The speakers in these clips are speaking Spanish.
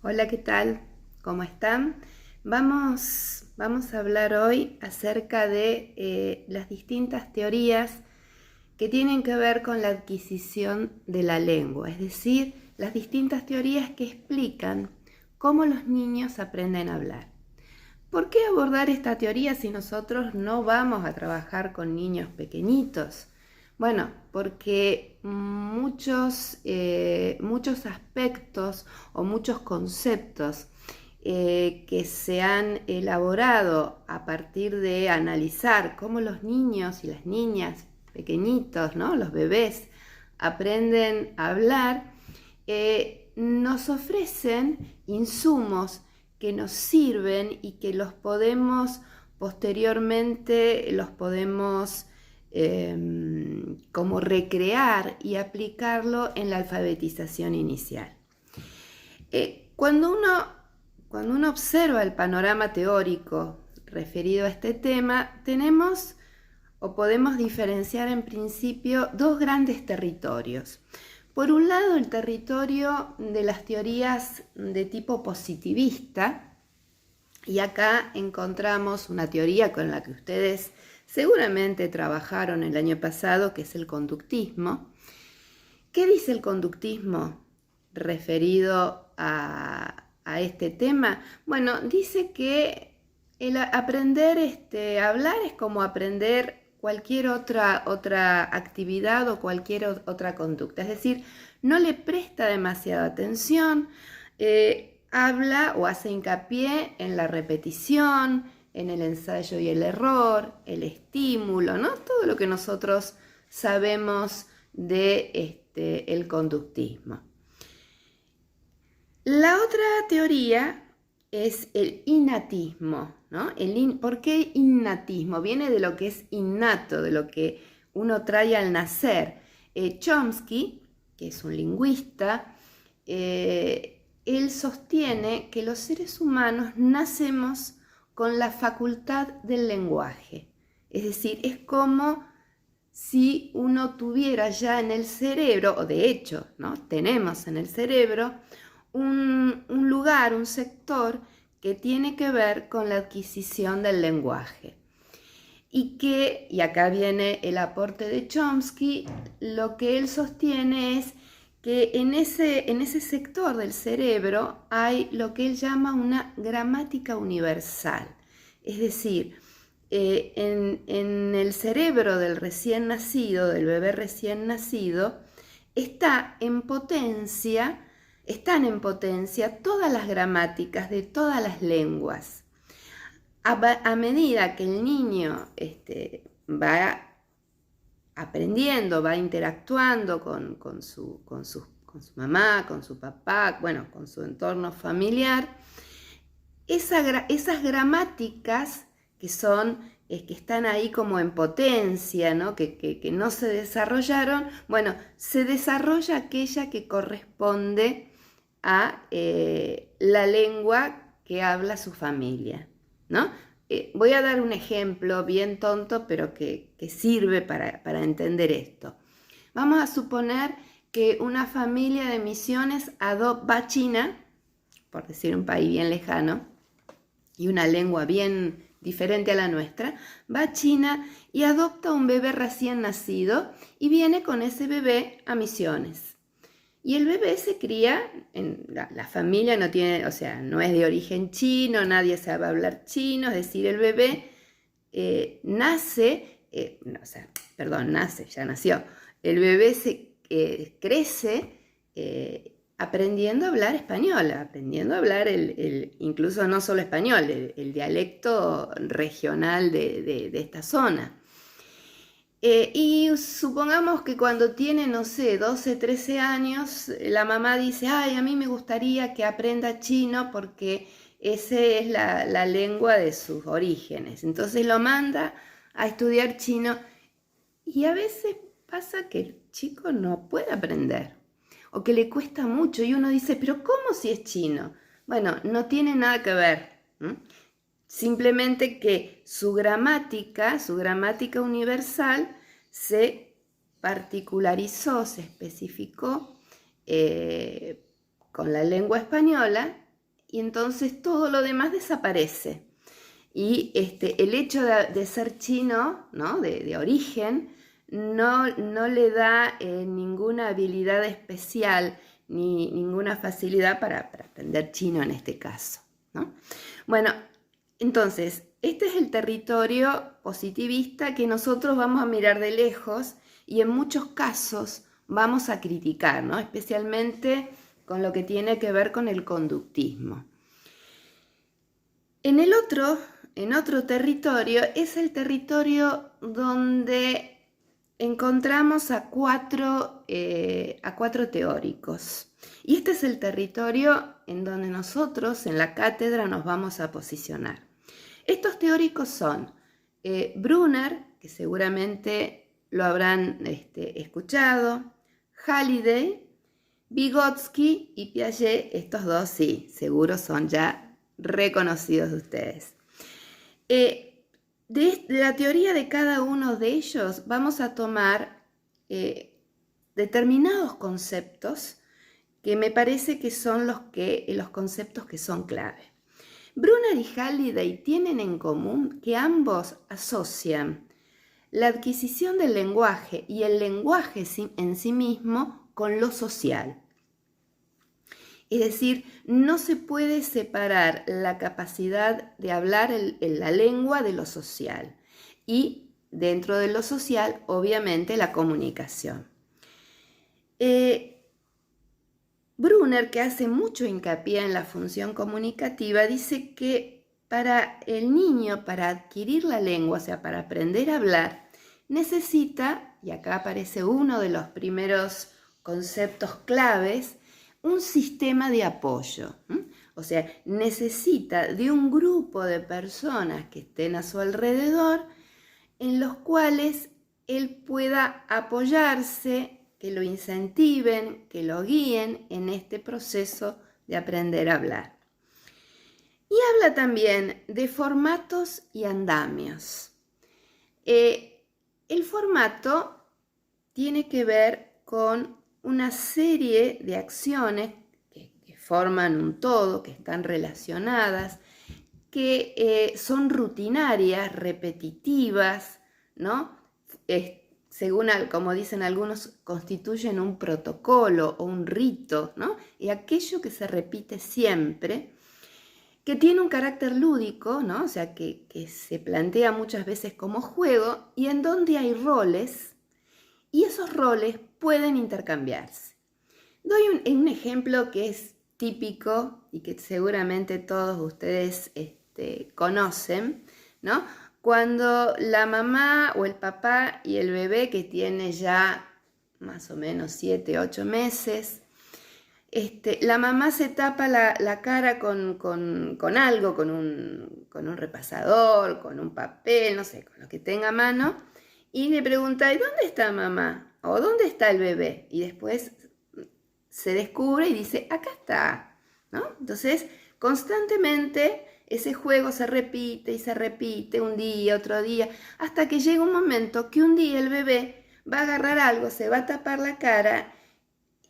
Hola, ¿qué tal? ¿Cómo están? Vamos a hablar hoy acerca de las distintas teorías que tienen que ver con la adquisición de la lengua, es decir, las distintas teorías que explican cómo los niños aprenden a hablar. ¿Por qué abordar esta teoría si nosotros no vamos a trabajar con niños pequeñitos? Bueno, porque muchos aspectos o muchos conceptos que se han elaborado a partir de analizar cómo los niños y las niñas pequeñitos, ¿no? Los bebés, aprenden a hablar, nos ofrecen insumos que nos sirven y que los podemos posteriormente, como recrear y aplicarlo en la alfabetización inicial. Cuando uno observa el panorama teórico referido a este tema, tenemos o podemos diferenciar en principio dos grandes territorios. Por un lado, el territorio de las teorías de tipo positivista, y acá encontramos una teoría con la que ustedes seguramente trabajaron el año pasado, que es el conductismo. ¿Qué dice el conductismo referido a este tema? Bueno, dice que el aprender a hablar es como aprender cualquier otra actividad o cualquier otra conducta. Es decir, no le presta demasiada atención, habla o hace hincapié en la repetición, en el ensayo y el error, el estímulo, ¿no? Todo lo que nosotros sabemos de el conductismo. La otra teoría es el innatismo, ¿no? ¿Por qué innatismo? Viene de lo que es innato, de lo que uno trae al nacer. Chomsky, que es un lingüista, él sostiene que los seres humanos nacemos con la facultad del lenguaje. Es decir, es como si uno tuviera ya en el cerebro, o de hecho, ¿no? Tenemos en el cerebro un lugar, un sector que tiene que ver con la adquisición del lenguaje. Y acá viene el aporte de Chomsky, lo que él sostiene es que en ese sector del cerebro hay lo que él llama una gramática universal. Es decir, en el cerebro del recién nacido, del bebé recién nacido, están en potencia todas las gramáticas de todas las lenguas. A medida que el niño va aprendiendo, va interactuando con su mamá, con su papá, bueno, con su entorno familiar, esas gramáticas que están ahí como en potencia, ¿no? Que no se desarrollaron, bueno, se desarrolla aquella que corresponde a la lengua que habla su familia, ¿no? Voy a dar un ejemplo bien tonto, pero que sirve para entender esto. Vamos a suponer que una familia de Misiones va a China, por decir un país bien lejano, y una lengua bien diferente a la nuestra, va a China y adopta un bebé recién nacido y viene con ese bebé a Misiones. Y el bebé se cría, la familia no tiene, o sea, no es de origen chino, nadie sabe hablar chino, es decir, el bebé nace, ya nació. El bebé crece aprendiendo a hablar español, aprendiendo a hablar incluso no solo español, el dialecto regional de esta zona. Y supongamos que cuando tiene, no sé, 12, 13 años, la mamá dice, ay, a mí me gustaría que aprenda chino porque esa es la lengua de sus orígenes. Entonces lo manda a estudiar chino y a veces pasa que el chico no puede aprender o que le cuesta mucho y uno dice, pero ¿cómo si es chino? Bueno, no tiene nada que ver. Simplemente que su gramática universal se particularizó, se especificó con la lengua española y entonces todo lo demás desaparece. Y el hecho de ser chino, ¿no? de origen, no le da ninguna habilidad especial ni ninguna facilidad para aprender chino en este caso, ¿no? Bueno, entonces, este es el territorio positivista que nosotros vamos a mirar de lejos y en muchos casos vamos a criticar, ¿no? Especialmente con lo que tiene que ver con el conductismo. En otro territorio es el territorio donde encontramos a cuatro teóricos. Y este es el territorio en donde nosotros en la cátedra nos vamos a posicionar. Estos teóricos son Brunner, que seguramente lo habrán escuchado, Halliday, Vygotsky y Piaget. Estos dos sí, seguro son ya reconocidos de ustedes. De la teoría de cada uno de ellos vamos a tomar determinados conceptos que me parece que son los conceptos que son clave. Brunner y Halliday tienen en común que ambos asocian la adquisición del lenguaje y el lenguaje en sí mismo con lo social. Es decir, no se puede separar la capacidad de hablar la lengua de lo social y dentro de lo social, obviamente, la comunicación. Brunner, que hace mucho hincapié en la función comunicativa, dice que para el niño, para adquirir la lengua, o sea, para aprender a hablar, necesita, y acá aparece uno de los primeros conceptos claves, un sistema de apoyo. O sea, necesita de un grupo de personas que estén a su alrededor en los cuales él pueda apoyarse, que lo incentiven, que lo guíen en este proceso de aprender a hablar. Y habla también de formatos y andamios. El formato tiene que ver con una serie de acciones que forman un todo, que están relacionadas, que son rutinarias, repetitivas, ¿no? Según como dicen algunos, constituyen un protocolo o un rito, ¿no? Y aquello que se repite siempre, que tiene un carácter lúdico, ¿no? O sea, que se plantea muchas veces como juego y en donde hay roles, y esos roles pueden intercambiarse. Doy un ejemplo que es típico y que seguramente todos ustedes conocen, ¿no? Cuando la mamá o el papá y el bebé que tiene ya más o menos 7, 8 meses, la mamá se tapa la cara con algo, con un repasador, con un papel, no sé, con lo que tenga a mano, y le pregunta, ¿y dónde está mamá? ¿O dónde está el bebé? Y después se descubre y dice, acá está, ¿no? Entonces, constantemente ese juego se repite y se repite un día, otro día, hasta que llega un momento que un día el bebé va a agarrar algo, se va a tapar la cara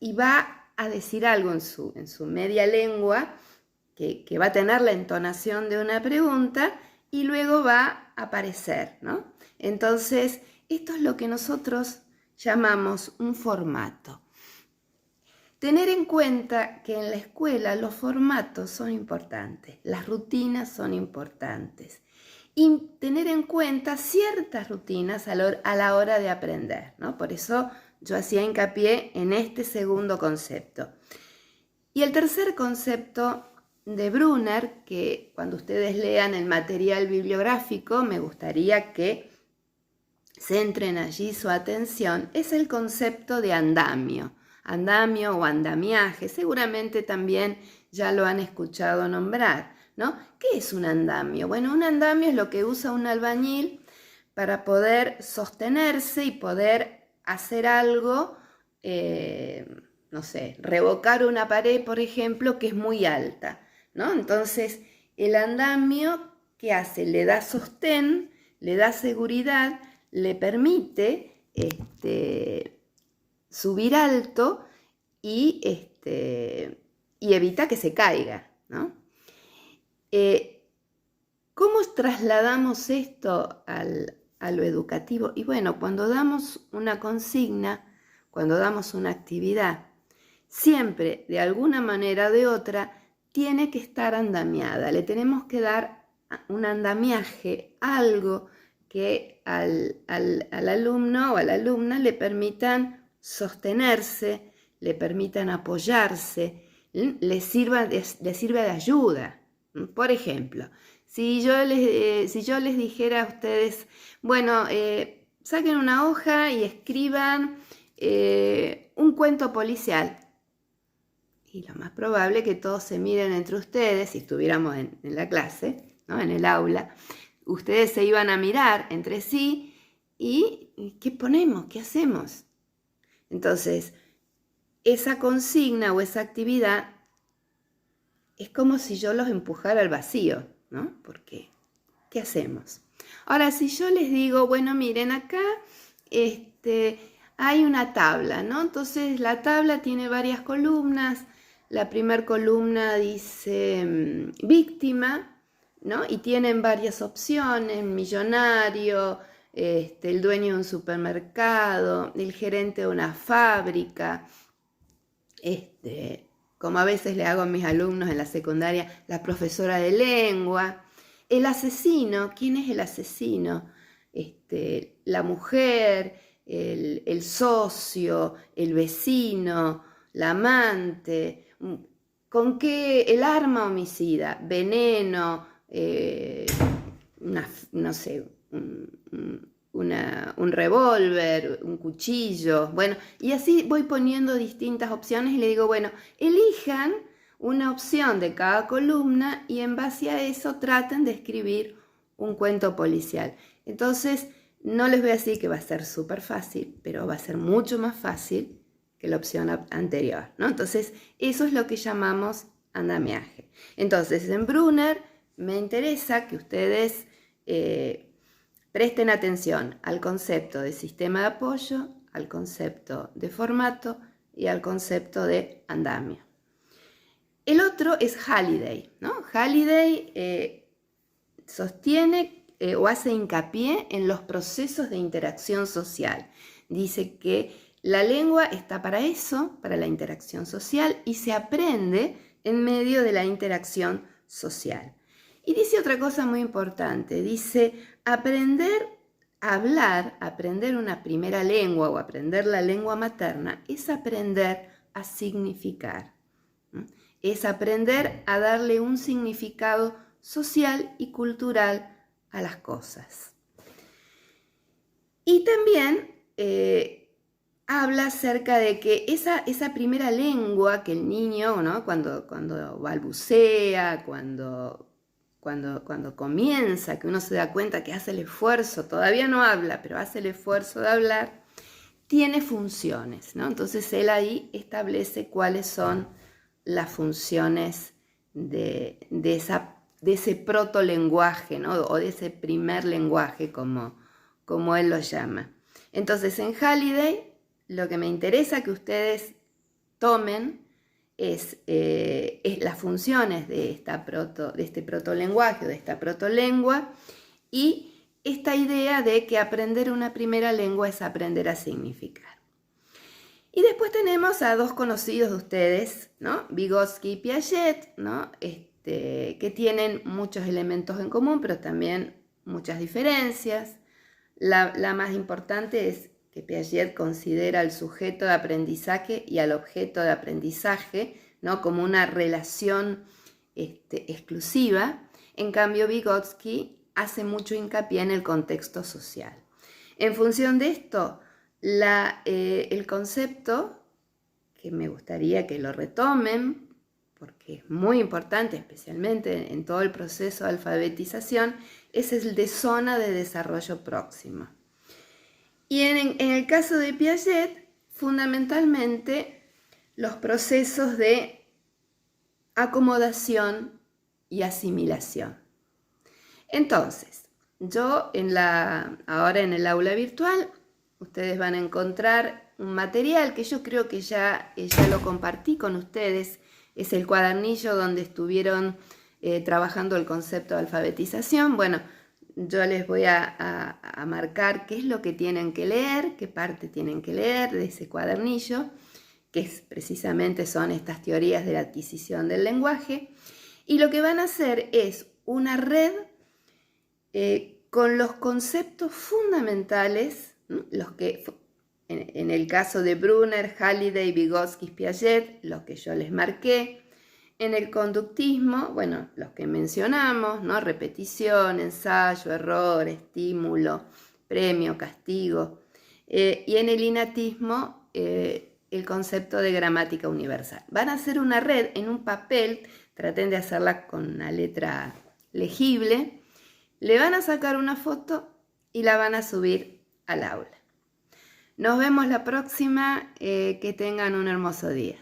y va a decir algo en su media lengua que va a tener la entonación de una pregunta y luego va a aparecer, ¿no? Entonces, esto es lo que nosotros llamamos un formato. Tener en cuenta que en la escuela los formatos son importantes, las rutinas son importantes y tener en cuenta ciertas rutinas a la hora de aprender, ¿no? Por eso yo hacía hincapié en este segundo concepto. Y el tercer concepto de Brunner, que cuando ustedes lean el material bibliográfico me gustaría que centren allí su atención, es el concepto de andamio o andamiaje. Seguramente también ya lo han escuchado nombrar, ¿no? ¿Qué es un andamio? Bueno, un andamio es lo que usa un albañil para poder sostenerse y poder hacer algo, no sé, revocar una pared, por ejemplo, que es muy alta, ¿no? Entonces, el andamio, ¿qué hace? Le da sostén, le da seguridad, le permite subir alto y evita que se caiga, ¿no? ¿Cómo trasladamos esto a lo educativo? Y bueno, cuando damos una consigna, cuando damos una actividad, siempre, de alguna manera o de otra, tiene que estar andamiada. Le tenemos que dar un andamiaje, algo que al alumno o a la alumna le permitan sostenerse, le permitan apoyarse, le sirve de ayuda. Por ejemplo, si yo les dijera a ustedes, bueno, saquen una hoja y escriban un cuento policial. Y lo más probable es que todos se miren entre ustedes, si estuviéramos en la clase, ¿no? En el aula, ustedes se iban a mirar entre sí y ¿qué ponemos? ¿Qué hacemos? Entonces, esa consigna o esa actividad es como si yo los empujara al vacío, ¿no? Porque, ¿qué hacemos? Ahora, si yo les digo, bueno, miren, acá hay una tabla, ¿no? Entonces, la tabla tiene varias columnas. La primera columna dice víctima, ¿no? Y tienen varias opciones: millonario, el dueño de un supermercado, el gerente de una fábrica, como a veces le hago a mis alumnos en la secundaria, la profesora de lengua. El asesino, ¿quién es el asesino? La mujer, el socio, el vecino, la amante. ¿Con qué? El arma homicida, veneno, no sé, un revólver, un cuchillo, bueno, y así voy poniendo distintas opciones y le digo, bueno, elijan una opción de cada columna y en base a eso traten de escribir un cuento policial. Entonces, no les voy a decir que va a ser súper fácil, pero va a ser mucho más fácil que la opción anterior, ¿no? Entonces, eso es lo que llamamos andamiaje. Entonces, en Brunner me interesa que ustedes presten atención al concepto de sistema de apoyo, al concepto de formato y al concepto de andamio. El otro es Halliday, ¿no? Halliday sostiene o hace hincapié en los procesos de interacción social. Dice que la lengua está para eso, para la interacción social, y se aprende en medio de la interacción social. Y dice otra cosa muy importante, dice, aprender a hablar, aprender una primera lengua o aprender la lengua materna, es aprender a significar, ¿no? Es aprender a darle un significado social y cultural a las cosas. Y también habla acerca de que esa primera lengua que el niño, ¿no? cuando balbucea, cuando comienza, que uno se da cuenta que hace el esfuerzo, todavía no habla, pero hace el esfuerzo de hablar, tiene funciones, ¿no? Entonces él ahí establece cuáles son las funciones de ese protolenguaje, ¿no? O de ese primer lenguaje, como él lo llama. Entonces, en Halliday, lo que me interesa que ustedes tomen es las funciones de este protolenguaje, de esta protolengua, y esta idea de que aprender una primera lengua es aprender a significar. Y después tenemos a dos conocidos de ustedes, ¿no? Vygotsky y Piaget, ¿no? Que tienen muchos elementos en común, pero también muchas diferencias. La más importante es que Piaget considera al sujeto de aprendizaje y al objeto de aprendizaje, ¿no? Como una relación exclusiva. En cambio, Vygotsky hace mucho hincapié en el contexto social. En función de esto, el concepto, que me gustaría que lo retomen, porque es muy importante, especialmente en todo el proceso de alfabetización, es el de zona de desarrollo próximo. Y en el caso de Piaget, fundamentalmente los procesos de acomodación y asimilación. Entonces, yo ahora en el aula virtual, ustedes van a encontrar un material que yo creo que ya lo compartí con ustedes. Es el cuadernillo donde estuvieron trabajando el concepto de alfabetización. Bueno, yo les voy a marcar qué es lo que tienen que leer, qué parte tienen que leer de ese cuadernillo, que precisamente son estas teorías de la adquisición del lenguaje. Y lo que van a hacer es una red con los conceptos fundamentales, los que en el caso de Brunner, Halliday, Vygotsky, Piaget, los que yo les marqué. En el conductismo, bueno, los que mencionamos, ¿no? Repetición, ensayo, error, estímulo, premio, castigo. Y en el innatismo, el concepto de gramática universal. Van a hacer una red en un papel, traten de hacerla con una letra legible, le van a sacar una foto y la van a subir al aula. Nos vemos la próxima, que tengan un hermoso día.